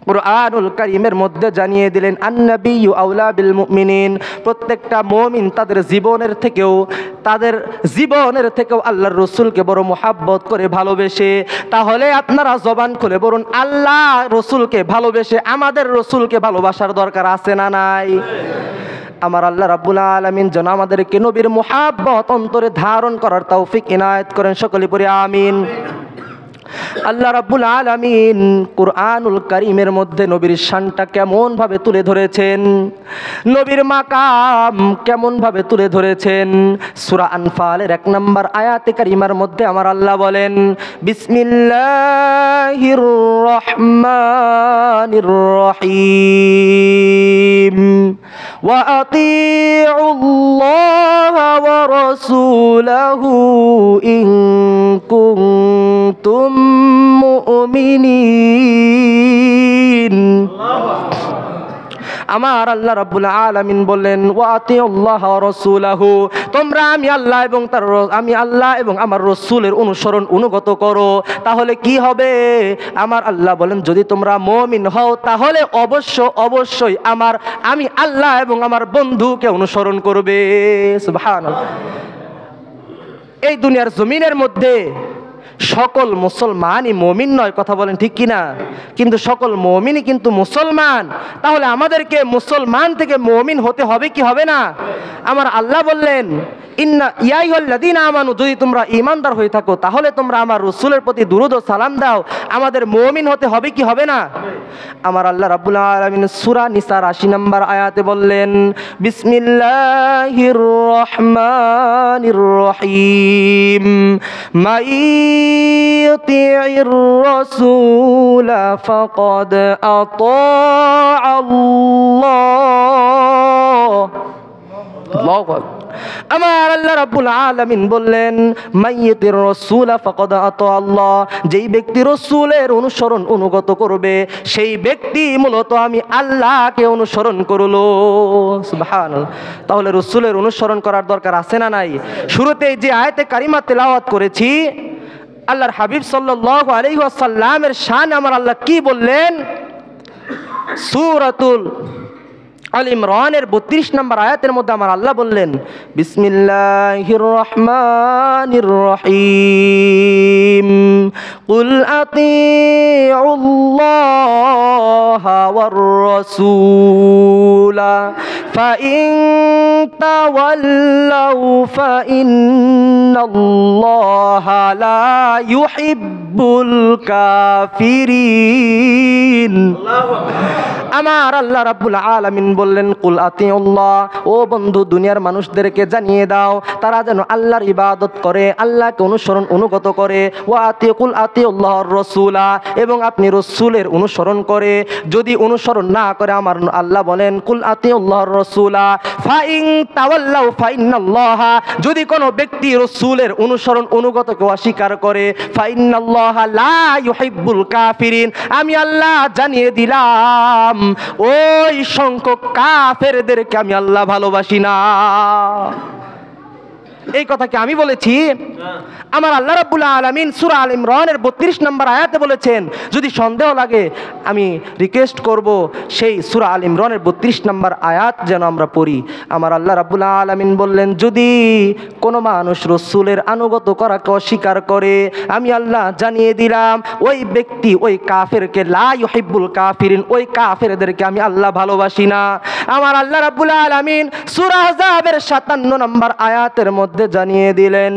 কুরআনুল কারীমের মধ্যে জানিয়ে দিলেন, আন-নাবিয়্যু আওলা বিল মুমিনিন, প্রত্যেকটা মুমিন তাদের জীবনের থেকেও আল্লাহর রাসূলকে বড় মুহাব্বত করে ভালোবেসে। তাহলে আপনারা জবান খুলে বলুন, আল্লাহ রাসূলকে ভালোবেসে আমাদের রাসূলকে ভালোবাসার দরকার আছে না নাই? আমার আল্লাহ রাব্বুল আলামিন যেন আমাদেরকে নবীর মুহাব্বত অন্তরে ধারণ করার তৌফিক ইনায়েত করেন। সকলে পড়ি আমিন। আল্লাহ রাব্বুল আলামিন কুরআনুল কারীমের মধ্যে নবীর শানটা কেমন ভাবে তুলে ধরেছেন, নবীর মাকাম কেমন ভাবে তুলে ধরেছেন। সূরা আনফালের 1 নম্বর আয়াতে কারিমার মধ্যে আমার আল্লাহ বলেন, বিসমিল্লাহির রহমানির রহিম, ওয়া আতিউল্লাহা ওয়া রাসূলাহু ইন কুনতুম মুমিনিন। আমার আল্লাহ রাব্বুল আলামিন বললেন, ওয়া আতিউল্লাহ ওয়া রাসূলাহু, তোমরা আমি আল্লাহ এবং আমার রাসূলের অনুসরণ অনুগত করো। তাহলে কি হবে? আমার আল্লাহ বলেন, যদি তোমরা মুমিন হও তাহলে অবশ্যই আমি আল্লাহ এবং আমার বন্ধুকে অনুসরণ করবে। সুবহানাল্লাহ। এই দুনিয়ার জমিনের মধ্যে সকল মুসলমানই মুমিন নয়, কথা বলেন ঠিক কিনা? কিন্তু সকল মুমিনই কিন্তু মুসলমান। তাহলে আমাদেরকে মুসলমান থেকে মুমিন হতে হবে কি হবে না? আমার আল্লাহ বললেন, ইন্না ইয়া আইয়ুহাল্লাযীনা আমানু, যদি তোমরা ঈমানদার হয়ে থাকো তাহলে তোমরা আমার রাসূলের প্রতি দুরূদ ও সালাম দাও। আমাদের মুমিন হতে হবে কি হবে না? আমার আল্লাহ রাব্বুল আলামিন সূরা নিসার 80 নম্বর আয়াতে বললেন, বিসমিল্লাহির রহমানির রহিম, মাইয়ুতি'ইর রাসূলা ফাকাদ আতা'আল্লাহ। আল্লাহু আকবার। আমার আল্লাহ রাব্বুল আলামিন বললেন, মাইয়ুতির রাসূলা ফাকাদ আতা'আল্লাহ, যেই ব্যক্তি রাসূলের অনুসরণ অনুগত করবে সেই ব্যক্তি মূলত আমি আল্লাহকে অনুসরণ করলো। সুবহানাল্লাহ। তাহলে রাসূলের অনুসরণ করার দরকার আছে না নাই? শুরুতেই যে আয়াতে কারিমা তেলাওয়াত করেছি, আল্লাহর হাবিব সাল্লাল্লাহু আলাইহি ওয়াসাল্লামের শান আমার আল্লাহ কি বললেন? সূরাতুল আল ইমরানের 32 নম্বর আয়াতের মধ্যে আমার আল্লাহ বললেন, বিসমিল্লাহির রহমানির রহিম, কুল আতিউল্লাহা ওয়ার রাসূলা ফাইন তাওয়াল্লাউ ফাইন্নাল্লাহা লা ইউহিব্বুল কাফিরিন। আমার আল্লাহ রাব্বুল আলামিন বললেন কুল আতিউল্লাহ, ও বন্ধু দুনিয়ার মানুষদেরকে জানিয়ে দাও তারা যেন আল্লাহর ইবাদত করে, আল্লাহকে অনুসরণ অনুগত করে। ওয়া আতিকুল আতিউল্লাহর রাসূলা, এবং আপনি রাসূলের অনুসরণ করে। যদি অনুসরণ না করে আমার আল্লাহ বলেন কুল আতিউল্লাহর রাসূলা ফাইন তাওয়াল্লাউ ফাইন্নাল্লাহা, যদি কোনো ব্যক্তি রাসূলের অনুসরণ অনুগতকে অস্বীকার করে ফাইন্নাল্লাহা লা ইউহিব্বুল কাফিরিন, আমি আল্লাহ জানিয়ে দিলাম ওই সংখ্যক কাফেরদেরকে আমি আল্লাহ ভালোবাসি না। এই কথা কি আমি বলেছি? আমার আল্লাহ রাব্বুল আলামিন সূরা আল ইমরানের 32 নম্বর আয়াতে বলেছেন। যদি সন্দেহ লাগে আমি রিকোয়েস্ট করব সেই সূরা আল ইমরানের 32 নম্বর আয়াত যেন আমরা পড়ি। আমার আল্লাহ রাব্বুল আলামিন বললেন যদি কোনো মানুষ রাসূলের আনুগত্য করাকে অস্বীকার করে আমি আল্লাহ জানিয়ে দিলাম ওই ব্যক্তি ওই কাফেরকে লা ইউহিব্বুল কাফিরিন, ওই কাফেরদেরকে আমি আল্লাহ ভালোবাসি না। আমার আল্লাহ রাব্বুল আলামিন সূরা আহজাবের 57 নম্বর আয়াতের মধ্যে জানিয়ে দিলেন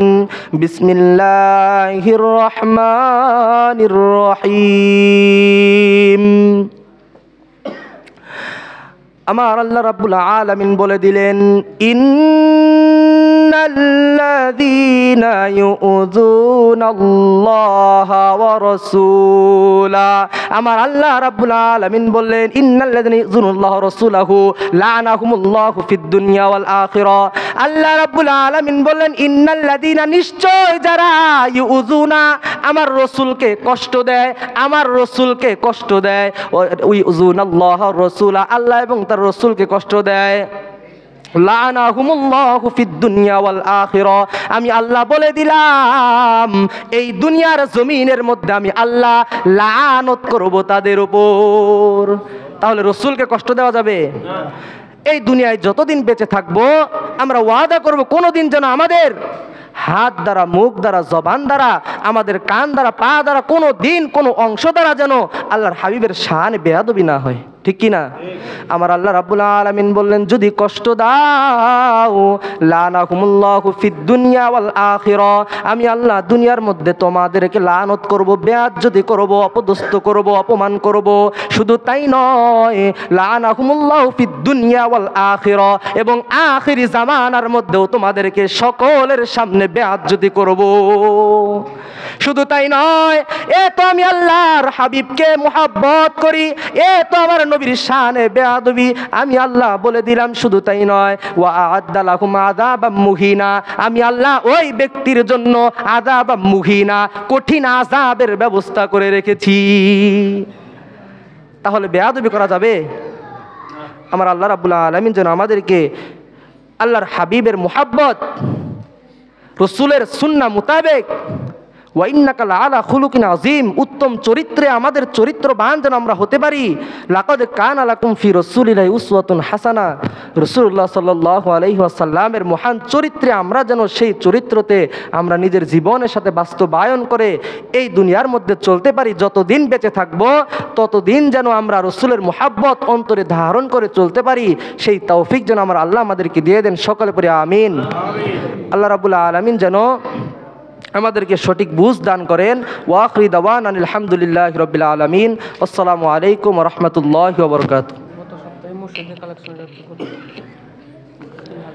বিসমিল্লাহির রহমানির রহিম। আমার আল্লাহ রাব্বুল আলামিন বলে দিলেন ইন্নাল্লাযীনা ইউযুনাল্লাহা ওয়া রাসূলা, আমার আল্লাহ রাব্বুল আলামিন বললেন ইন্নাল্লাযীনা ইউযুনাল্লাহা ওয়া রাসূলাহু লাআনাহুমুল্লাহু ফিদ দুনিয়া ওয়াল আখিরা। আল্লাহ রাব্বুল আলামিন বললেন ইন্নাল্লাযীনা, নিশ্চয় যারা ইউযুনা আমার রাসূলকে কষ্ট দেয়, আমার রাসূলকে কষ্ট দেয়, ইউযুনাল্লাহা ওয়া রাসূলা, আল্লাহ এবং তার রাসূলকে কষ্ট দেয়, লাআনাহুমুল্লাহু ফিদ দুনিয়া ওয়াল আখিরা, আমি আল্লাহ বলে দিলাম এই দুনিয়ার জমিনের মধ্যে আমি আল্লাহ লানত করব তাদের উপর। তাহলে রাসূলকে কষ্ট দেওয়া যাবে? এই দুনিয়ায় যতদিন বেঁচে থাকবো আমরা ওয়াদা করব কোনোদিন যেন আমাদের হাত দ্বারা, মুখ দ্বারা, জবান দ্বারা, আমাদের কান দ্বারা, পা দ্বারা, কোনো দিন কোনো অংশ দ্বারা যেন আল্লাহর হাবিবের শানে বেয়াদবি না হয়। ঠিক কি না? আমার আল্লাহ রাব্বুল আলামিন বললেন যদি কষ্ট দাও লানাহুমুল্লাহু ফিদ দুনিয়া ওয়াল আখিরা, আমি আল্লাহ দুনিয়ার মধ্যে তোমাদেরকে লানত করব, বেয়াজ্জতি করব, অপদস্থ করব, অপমান করব। শুধু তাই নয় লানাহুমুল্লাহু ফিদ দুনিয়া ওয়াল আখিরা, এবং আখিরি জামানার মধ্যেও তোমাদেরকে সকলের সামনে বেয়াজ্জতি করব। শুধু তাই নয়, এ তো আমি আল্লাহর হাবিবকে মুহাব্বত করি, এ তো আমার নবীর শানে বেয়াদবি, আমি আল্লাহ বলে দিলাম। শুধু তাই নয় ওয়া আ'আদ্দা লাহুম আযাবাম মুহিনা, আমি আল্লাহ ওই ব্যক্তির জন্য আযাবাম মুহিনা, কঠিন আযাবের ব্যবস্থা করে রেখেছি। তাহলে বেয়াদবি করা যাবে? আমার আল্লাহ রাব্বুল আলামিন যেন আমাদেরকে আল্লাহর হাবিবের মুহাব্বত, রাসূলের সুন্নাহ মোতাবেক ওয়া ইন্নাকা লাআলা খুলুকিন আযীম, উত্তম চরিত্রে আমাদের চরিত্রবান যেন আমরা হতে পারি। লাকাদ কানা লাকুম ফি রাসূলিল্লাহি উসওয়াতুন হাসানা, রাসূলুল্লাহ সাল্লাল্লাহু আলাইহি ওয়াসাল্লামের মহান চরিত্রে আমরা যেন সেই চরিত্রতে আমরা নিজের জীবনের সাথে বাস্তবায়ন করে এই দুনিয়ার মধ্যে চলতে পারি। যতদিন বেঁচে থাকব ততদিন যেন আমরা রাসূলের মুহাব্বত অন্তরে ধারণ করে চলতে পারি, সেই তৌফিক যেন আমার আল্লাহ আমাদেরকে দিয়ে দেন। সকলে পড়ে আমিন। আল্লাহ রাব্বুল আলামিন যেন আমাদেরকে সঠিক বুঝ দান করেন। ওয়া আখিরু দাওয়ানা আলহামদুলিল্লাহি রাব্বিল আলামিন। আসসালামু আলাইকুম ওয়া রাহমাতুল্লাহি ওয়া বারাকাতুহু।